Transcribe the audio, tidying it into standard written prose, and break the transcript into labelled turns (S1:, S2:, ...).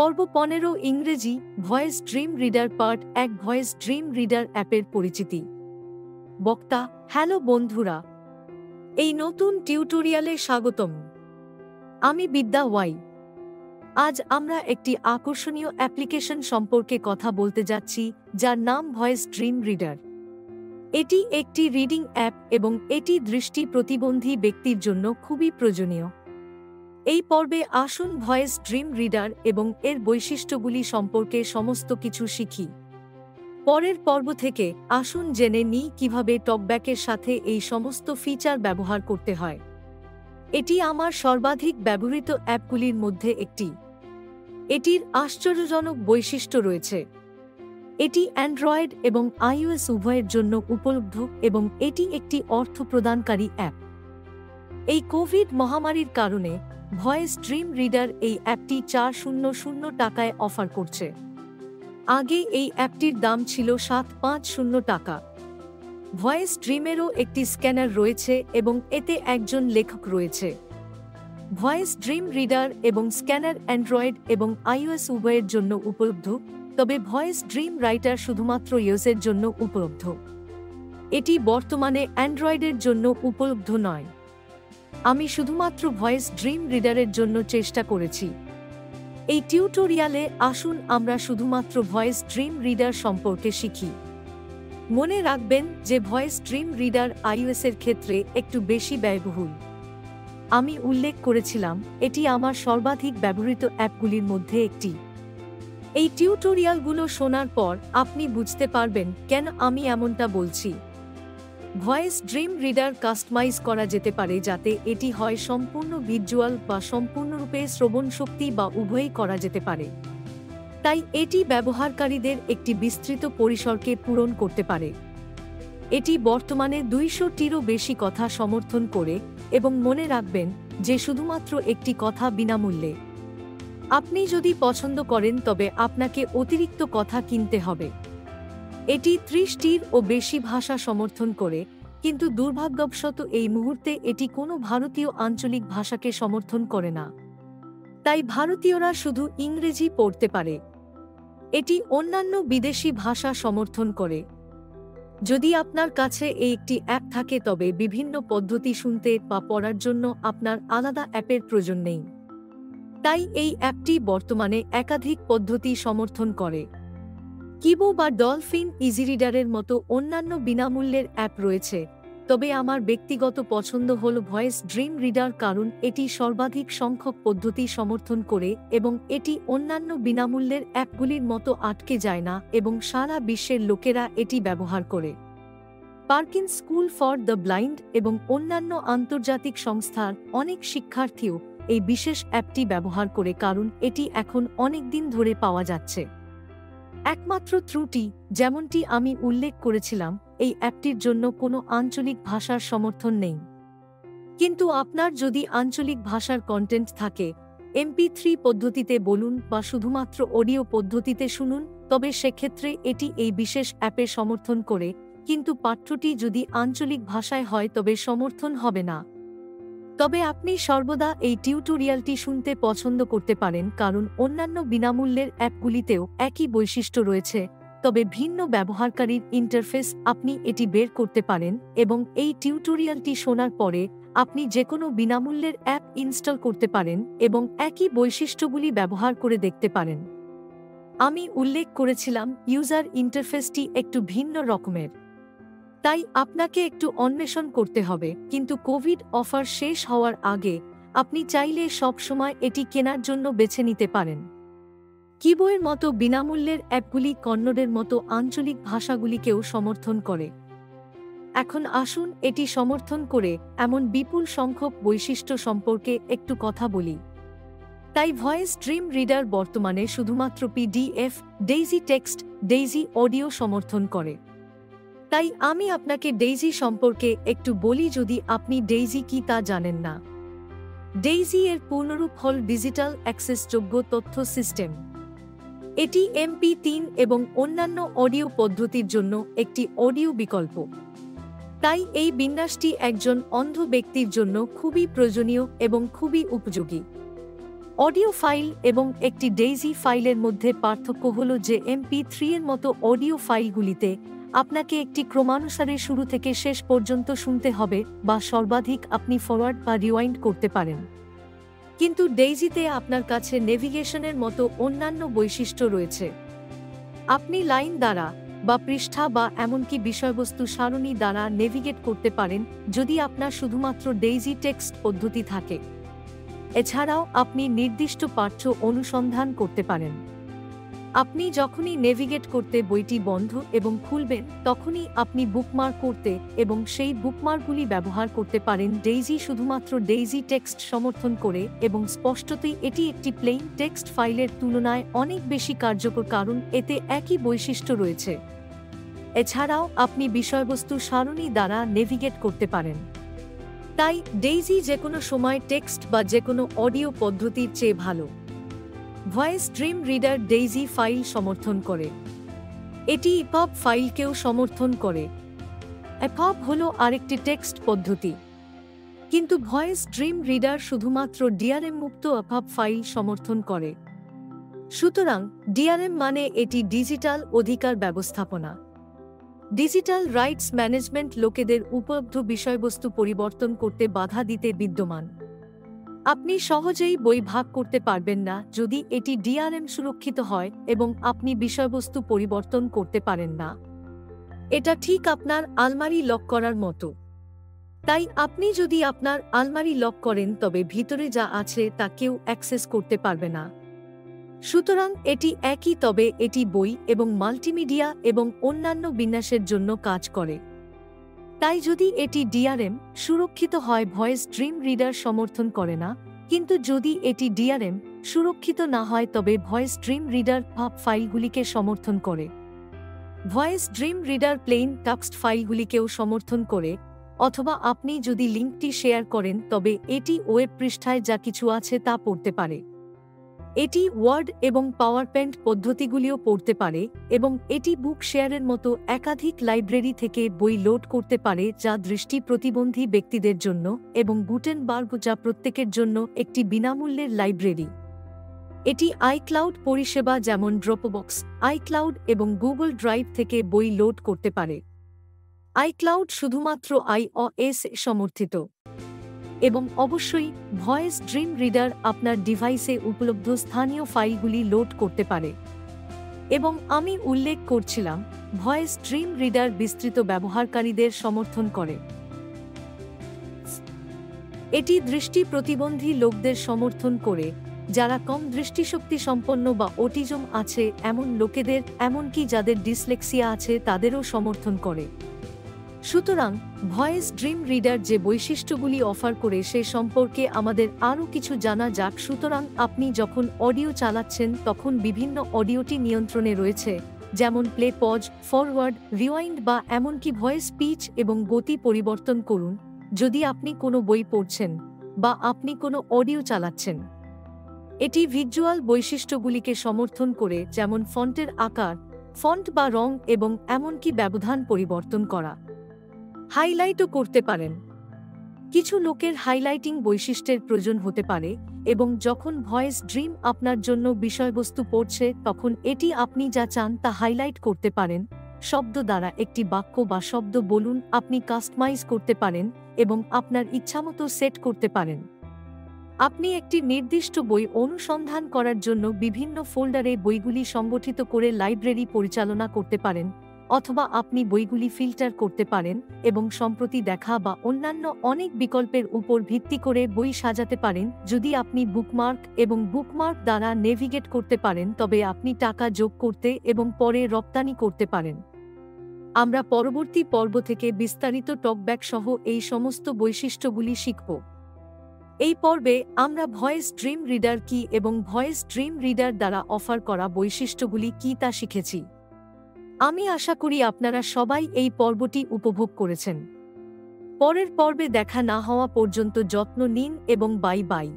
S1: পর্ব 15 ইংরেজি voice Dream reader part 1 voice Dream reader অ্যাপের পরিচিতি। বক্তা: হ্যালো বন্ধুরা, এই নতুন টিউটোরিয়ালে স্বাগতম। আমি বিদ্যা ওয়াই। আজ আমরা একটি আকর্ষণীয় অ্যাপ্লিকেশন সম্পর্কে কথা বলতে যাচ্ছি, যার নাম ভয়েস ড্রিম রিডার। এটি একটি রিডিং অ্যাপ এবং এটি দৃষ্টি প্রতিবন্ধী ব্যক্তির জন্য খুবই প্রয়োজনীয়। এই পর্বে আসুন ভয়েস ড্রিম রিডার এবং এর বৈশিষ্ট্যগুলি সম্পর্কে সমস্ত কিছু শিখি। পরের পর্ব থেকে আসুন জেনে নিই কিভাবে টকব্যাকের সাথে এই সমস্ত ফিচার ব্যবহার করতে হয়। এটি আমার সর্বাধিক ব্যবহৃত অ্যাপগুলির মধ্যে একটি। এটির আশ্চর্যজনক বৈশিষ্ট্য রয়েছে। এটি অ্যান্ড্রয়েড এবং আইওএস উভয়ের জন্য উপলব্ধ এবং এটি একটি অর্থ প্রদানকারী অ্যাপ। এই কোভিড মহামারীর কারণে ভয়েস ড্রিম রিডার এই অ্যাপটি 400 টাকায় অফার করছে। আগে এই অ্যাপটির দাম ছিল 750 টাকা। ভয়েস ড্রিমেরও একটি স্ক্যানার রয়েছে এবং এতে একজন লেখক রয়েছে। ভয়েস ড্রিম রিডার এবং স্ক্যানার অ্যান্ড্রয়েড এবং আইওএস উভয়ের জন্য উপলব্ধ, তবে ভয়েস ড্রিম রাইটার শুধুমাত্র ইওএসের জন্য উপলব্ধ। এটি বর্তমানে অ্যান্ড্রয়েডের জন্য উপলব্ধ নয়। আমি শুধুমাত্র ভয়েস ড্রিম রিডারের জন্য চেষ্টা করেছি। এই টিউটোরিয়ালে আসুন আমরা শুধুমাত্র ভয়েস ড্রিম রিডার সম্পর্কে শিখি। মনে রাখবেন যে ভয়েস ড্রিম রিডার আইওএসের ক্ষেত্রে একটু বেশি ব্যয়বহুল। আমি উল্লেখ করেছিলাম এটি আমার সর্বাধিক ব্যবহৃত অ্যাপগুলির মধ্যে একটি। এই টিউটোরিয়ালগুলো শোনার পর আপনি বুঝতে পারবেন কেন আমি এমনটা বলছি। ভয়েস ড্রিম রিডার কাস্টমাইজ করা যেতে পারে যাতে এটি হয় সম্পূর্ণ ভিজুয়াল বা সম্পূর্ণরূপে শ্রবণ শক্তি বা উভয়ই করা যেতে পারে। তাই এটি ব্যবহারকারীদের একটি বিস্তৃত পরিসরকে পূরণ করতে পারে। এটি বর্তমানে 200টিরও বেশি কথা সমর্থন করে এবং মনে রাখবেন যে শুধুমাত্র একটি কথা বিনামূল্যে। আপনি যদি পছন্দ করেন তবে আপনাকে অতিরিক্ত কথা কিনতে হবে। এটি 30টিরও বেশি ভাষা সমর্থন করে, কিন্তু দুর্ভাগ্যবশত এই মুহূর্তে এটি কোনো ভারতীয় আঞ্চলিক ভাষাকে সমর্থন করে না। তাই ভারতীয়রা শুধু ইংরেজি পড়তে পারে। এটি অন্যান্য বিদেশি ভাষা সমর্থন করে। যদি আপনার কাছে এই একটি অ্যাপ থাকে তবে বিভিন্ন পদ্ধতি শুনতে বা পড়ার জন্য আপনার আলাদা অ্যাপের প্রয়োজন নেই। তাই এই অ্যাপটি বর্তমানে একাধিক পদ্ধতি সমর্থন করে। কিবো বা ডলফিন ইজিরিডারের মতো অন্যান্য বিনামূল্যের অ্যাপ রয়েছে, তবে আমার ব্যক্তিগত পছন্দ হল ভয়েস ড্রিম রিডার কারণ এটি সর্বাধিক সংখ্যক পদ্ধতি সমর্থন করে এবং এটি অন্যান্য বিনামূল্যের অ্যাপগুলির মতো আটকে যায় না এবং সারা বিশ্বের লোকেরা এটি ব্যবহার করে। পার্কিন স্কুল ফর দ্য ব্লাইন্ড এবং অন্যান্য আন্তর্জাতিক সংস্থার অনেক শিক্ষার্থীও এই বিশেষ অ্যাপটি ব্যবহার করে কারণ এটি এখন অনেক দিন ধরে পাওয়া যাচ্ছে। একমাত্র ত্রুটি, যেমনটি আমি উল্লেখ করেছিলাম, এই অ্যাপটির জন্য কোনো আঞ্চলিক ভাষার সমর্থন নেই। কিন্তু আপনার যদি আঞ্চলিক ভাষার কন্টেন্ট থাকে, MP3 পদ্ধতিতে বলুন বা শুধুমাত্র অডিও পদ্ধতিতে শুনুন, তবে সেক্ষেত্রে এটি এই বিশেষ অ্যাপে সমর্থন করে, কিন্তু পাঠ্যটি যদি আঞ্চলিক ভাষায় হয় তবে সমর্থন হবে না। তবে আপনি সর্বদা এই টিউটোরিয়ালটি শুনতে পছন্দ করতে পারেন কারণ অন্যান্য বিনামূল্যের অ্যাপগুলিতেও একই বৈশিষ্ট্য রয়েছে, তবে ভিন্ন ব্যবহারকারীর ইন্টারফেস। আপনি এটি বের করতে পারেন এবং এই টিউটোরিয়ালটি শোনার পরে আপনি যেকোনো বিনামূল্যের অ্যাপ ইনস্টল করতে পারেন এবং একই বৈশিষ্ট্যগুলি ব্যবহার করে দেখতে পারেন। আমি উল্লেখ করেছিলাম ইউজার ইন্টারফেসটি একটু ভিন্ন রকমের, তাই আপনাকে একটু অন্বেষণ করতে হবে, কিন্তু কোভিড অফার শেষ হওয়ার আগে আপনি চাইলে সব সময় এটি কেনার জন্য বেছে নিতে পারেন। কিবোয়ের মতো বিনামূল্যের অ্যাপগুলি কন্নড়ের মতো আঞ্চলিক ভাষাগুলিকেও সমর্থন করে। এখন আসুন এটি সমর্থন করে এমন বিপুল সংখ্যক বৈশিষ্ট্য সম্পর্কে একটু কথা বলি। তাই ভয়েস ড্রিম রিডার বর্তমানে শুধুমাত্র PDF, daisy text, daisy audio সমর্থন করে। তাই আমি আপনাকে ডেইজি সম্পর্কে একটু বলি যদি আপনি ডেইজি কি তা জানেন না। ডেইজি এর পূর্ণরূপ হল ডিজিটাল অ্যাক্সেসযোগ্য তথ্য সিস্টেম। এটি MP3 এবং অন্যান্য অডিও পদ্ধতির জন্য একটি অডিও বিকল্প। তাই এই বিন্যাসটি একজন অন্ধ ব্যক্তির জন্য খুবই প্রয়োজনীয় এবং খুবই উপযোগী। অডিও ফাইল এবং একটি ডেইজি ফাইলের মধ্যে পার্থক্য হল যে MP3 এর মতো অডিও ফাইলগুলিতে আপনাকে একটি ক্রমানুসারে শুরু থেকে শেষ পর্যন্ত শুনতে হবে বা সর্বাধিক আপনি ফরওয়ার্ড বা রিওয়াইন্ড করতে পারেন। কিন্তু ডেইজিতে আপনার কাছে নেভিগেশনের মতো অন্যান্য বৈশিষ্ট্য রয়েছে। আপনি লাইন দ্বারা বা পৃষ্ঠা বা এমনকি বিষয়বস্তু সারণী দ্বারা নেভিগেট করতে পারেন যদি আপনার শুধুমাত্র ডেইজি টেক্সট পদ্ধতি থাকে। এছাড়াও আপনি নির্দিষ্ট পাঠ্য অনুসন্ধান করতে পারেন। আপনি যখনই নেভিগেট করতে বইটি বন্ধ এবং খুলবেন তখনই আপনি বুকমার্ক করতে এবং সেই বুকমার্কগুলি ব্যবহার করতে পারেন। ডেইজি শুধুমাত্র ডেইজি টেক্সট সমর্থন করে এবং স্পষ্টতই এটি একটি প্লেইন টেক্সট ফাইলের তুলনায় অনেক বেশি কার্যকর কারণ এতে একই বৈশিষ্ট্য রয়েছে। এছাড়াও আপনি বিষয়বস্তু সারণী দ্বারা নেভিগেট করতে পারেন। তাই ডেইজি যেকোনো সময় টেক্সট বা যেকোনো অডিও পদ্ধতির চেয়ে ভালো। Voice Dream reader daisy file সমর্থন করে। এটি EPUB ফাইলকেও সমর্থন করে। EPUB হল আরেকটি টেক্সট পদ্ধতি, কিন্তু ভয়েস ড্রিম রিডার শুধুমাত্র DRM মুক্ত EPUB ফাইল সমর্থন করে। সুতরাং DRM মানে এটি ডিজিটাল অধিকার ব্যবস্থাপনা। ডিজিটাল রাইটস ম্যানেজমেন্ট লোকেদের উপলব্ধ বিষয়বস্তু পরিবর্তন করতে বাধা দিতে বিদ্যমান। আপনি সহজেই বই ভাগ করতে পারবেন না যদি এটি DRM সুরক্ষিত হয় এবং আপনি বিষয়বস্তু পরিবর্তন করতে পারেন না। এটা ঠিক আপনার আলমারি লক করার মতো। তাই আপনি যদি আপনার আলমারি লক করেন তবে ভিতরে যা আছে তা কেউ অ্যাক্সেস করতে পারবে না। সুতরাং এটি একই, তবে এটি বই এবং মাল্টিমিডিয়া এবং অন্যান্য বিন্যাসের জন্য কাজ করে। তাই যদি এটি DRM সুরক্ষিত হয় ভয়েস ড্রিম রিডার সমর্থন করে না, কিন্তু যদি এটি DRM সুরক্ষিত না হয় তবে ভয়েস ড্রিম রিডার EPUB ফাইলগুলিকে সমর্থন করে। Voice Dream Reader plain text ফাইলগুলিকেও সমর্থন করে, অথবা আপনি যদি লিঙ্কটি শেয়ার করেন তবে এটি ওয়েব পৃষ্ঠায় যা কিছু আছে তা পড়তে পারে। এটি ওয়ার্ড এবং পাওয়ারপয়েন্ট পদ্ধতিগুলিও পড়তে পারে এবং এটি বুক শেয়ারের মতো একাধিক লাইব্রেরি থেকে বই লোড করতে পারে যা দৃষ্টি প্রতিবন্ধী ব্যক্তিদের জন্য এবং গুটেনবার্গ যা প্রত্যেকের জন্য একটি বিনামূল্যের লাইব্রেরি। এটি আইক্লাউড পরিষেবা যেমন ড্রপবক্স, আইক্লাউড এবং গুগল ড্রাইভ থেকে বই লোড করতে পারে। আইক্লাউড শুধুমাত্র iOS সমর্থিত। এবং অবশ্যই ভয়েস ড্রিম রিডার আপনার ডিভাইসে উপলব্ধ স্থানীয় ফাইলগুলি লোড করতে পারে। এবং আমি উল্লেখ করছিলাম, ভয়েস ড্রিম রিডার বিস্তৃত ব্যবহারকারীদের সমর্থন করে। এটি দৃষ্টি প্রতিবন্ধী লোকদের সমর্থন করে, যারা কম দৃষ্টিশক্তি সম্পন্ন বা অটিজম আছে এমন লোকেদের, এমনকি যাদের ডিসলেক্সিয়া আছে তাদেরও সমর্থন করে। সুতরাং ভয়েস ড্রিম রিডার যে বৈশিষ্ট্যগুলি অফার করে সে সম্পর্কে আমাদের আরও কিছু জানা যাক। সুতরাং আপনি যখন অডিও চালাচ্ছেন তখন বিভিন্ন অডিওটি নিয়ন্ত্রণে রয়েছে, যেমন প্লে, পজ, ফরওয়ার্ড, রিওয়াইন্ড বা এমনকি ভয়েস পিচ এবং গতি পরিবর্তন করুন যদি আপনি কোনো বই পড়ছেন বা আপনি কোনো অডিও চালাচ্ছেন। এটি ভিজুয়াল বৈশিষ্ট্যগুলিকে সমর্থন করে, যেমন ফন্টের আকার, ফন্ট বা রং এবং এমনকি ব্যবধান পরিবর্তন করা। হাইলাইটও করতে পারেন। কিছু লোকের হাইলাইটিং বৈশিষ্ট্যের প্রয়োজন হতে পারে এবং যখন ভয়েস ড্রিম আপনার জন্য বিষয়বস্তু পড়ছে তখন এটি আপনি যা চান তা হাইলাইট করতে পারেন। শব্দ দ্বারা একটি বাক্য বা শব্দ বলুন, আপনি কাস্টমাইজ করতে পারেন এবং আপনার ইচ্ছামতো সেট করতে পারেন। আপনি একটি নির্দিষ্ট বই অনুসন্ধান করার জন্য বিভিন্ন ফোল্ডারে বইগুলি সংগঠিত করে লাইব্রেরি পরিচালনা করতে পারেন, অথবা আপনি বইগুলি ফিল্টার করতে পারেন এবং সম্প্রতি দেখা বা অন্যান্য অনেক বিকল্পের উপর ভিত্তি করে বই সাজাতে পারেন। যদি আপনি বুকমার্ক এবং বুকমার্ক দ্বারা নেভিগেট করতে পারেন তবে আপনি টাকা যোগ করতে এবং পরে রপ্তানি করতে পারেন। আমরা পরবর্তী পর্ব থেকে বিস্তারিত টকব্যাক সহ এই সমস্ত বৈশিষ্ট্যগুলি শিখব। এই পর্বে আমরা ভয়েস ড্রিম রিডার কি এবং ভয়েস ড্রিম রিডার দ্বারা অফার করা বৈশিষ্ট্যগুলি কি তা শিখেছি। আমি আশা করি আপনারা সবাই এই পর্বটি উপভোগ করেছেন। পরের পর্বে দেখা না হওয়া পর্যন্ত যত্ন নিন এবং বাই বাই।